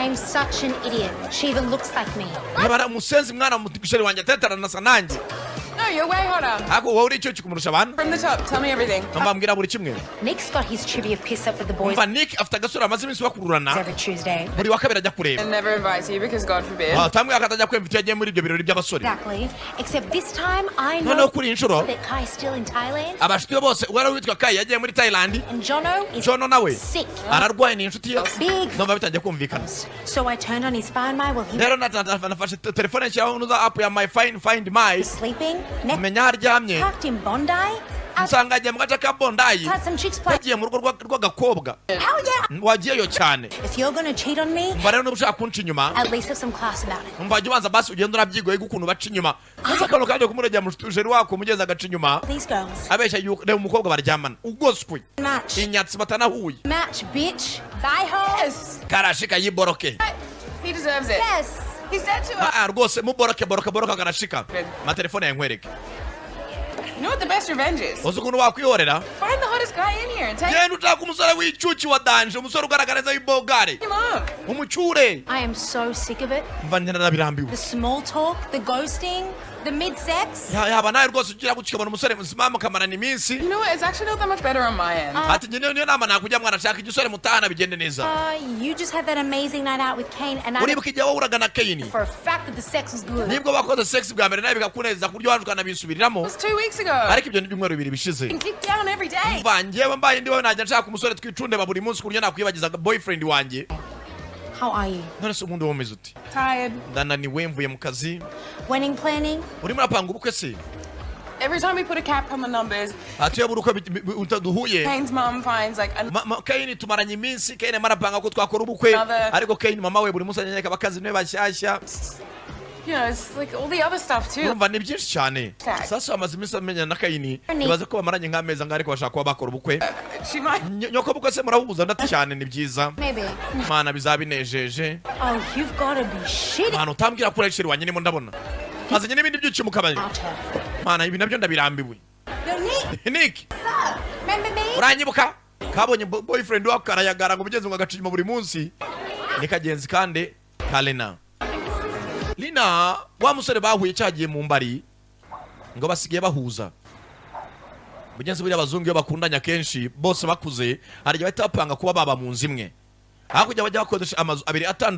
I'm such an idiot. She even looks like me. Nabara umusenzi mwana mutigisheri wanje atetarana sa nanjye. No, you're way hotter. Ako wowe icyo kikumurusha abantu. From the top, tell me everything. Mbambwira buri kimwe. Nick's got his trivia piss up with the boys Umva Nick afite agasura amaze iminsi bakururana. every Tuesday. Buri wakabera ajya kureba. And never invites you because God forbid. Tamwe akatajya kwemvita yagiye muri ibyo birori by'abasore. Exactly. Except this time I Noneho know kuri inshuro that Kai's still in Thailand. abashitwe bose wari witwa Kai yagiye muri Thailand. And Jono is Jono nawe sick. ararwaye ni inshuti ye. Big. Numva bitangiye kumvikana. So I turned on his phone while he Rero nafashe telefone nshyiraho nuza app ya my find my. was sleeping. Next Menya haryamye. parked in Bondi. Nsanga agiye mu gace ka Bondi. Had some chicks play. Yagiye mu rugo rw'agakobwa. Hell yeah. Wagiyeyo cyane. If you're gonna cheat on me, Umva rero n'ubushaka kunca inyuma. at least have some class about it. Umva jya ubanza basi ugenda urabyigoye gukuntu baca inyuma. Maze akano kaje kumurejya mu tujeri wako mugeza agaca inyuma. These girls. Abesha reba umukobwa baryamana. Ugoswe. Match. Inyatsi batanahuye. Match, bitch. Bye, ho. Yes. Karashika yiboroke. He deserves it. Yes. He said to us. Rwose muboroke boroka karashika. Matelefone yankwereke. You know what the best revenge is? Uzi ukuntu wakwihorera? Find the hottest guy in here and take Genda ushaka umusore w'icyuki wa danje, umusore ugaragariza ibogare. him up. Umucyure. I am so sick of it. Mva njye narabirambiwe. The small talk, the ghosting, the mid-sex. Yaba nawe rwose ugira gukikabona umusore muzima mukamarana iminsi. You know what? It's actually not that much better on my end. Ati njye niyo nama nakujya mwana shaka igisore mutahana bigende neza. You just had that amazing night out with Kane, and I Uribuka igihe wahuraga na Kane. for a fact that the sex was good. Nibwo bakoze sex bwa mbere nawe bikakuneza ku buryo waje ukanabisubiriramo. It was 2 weeks ago. Ariko ibyo ni ibyumweru bibiri bishize. Been kicked down every day. Mva njyewe mbaye ndiwe najya nshaka umusore twicundeba buri munsi ku buryo nakwibagiza boyfriend wanjye. How are you? None se ubundi womeze uti? Tired. Ndananiwe mvuye mu kazi. Wedding planning? Urimo urapanga ubukwe se? Every time we put a cap on the numbers, Ati yabura uko utaduhuye. Kane's mom finds like Kane tumaranye iminsi Kane marapanga ko twakora ubukwe ariko Kane mama we buri munsi anyeka abakazi niwe bashyashya. you know, it's like all the other stuff too. Urumva ni byinshi cyane. Sasa amaze iminsi amenya na Kane ibaze ko bamaranye nk'amezi angana ariko bashaka kuba bakora ubukwe. She might. Nyoko bukwe se murahuza ndati cyane ni byiza. Maybe. Mana bizabinejeje. Oh, you've got to be shitty. Mana utambwira kuri sheri wanye nimo ndabona. Azanye n'ibindi byinshi mu kabari. Mana ibi nabyo ndabirambiwe. Yo, Nick. Nick. Remember me? Uranyibuka? Kabonye boyfriend wako karayagara ngo bigenze ngo agacima buri munsi. Ni kagenzi kande Kalena. Lina wa musore bahuye cyagiye mu mbari ngo basigaye bahuza. Bugenzi buri abazungu yo bakundanya kenshi bose bakuze hari bahita bapanga kuba baba mu nzu imwe. Hakujya bajya bakodesha amazu abiri atandukanye.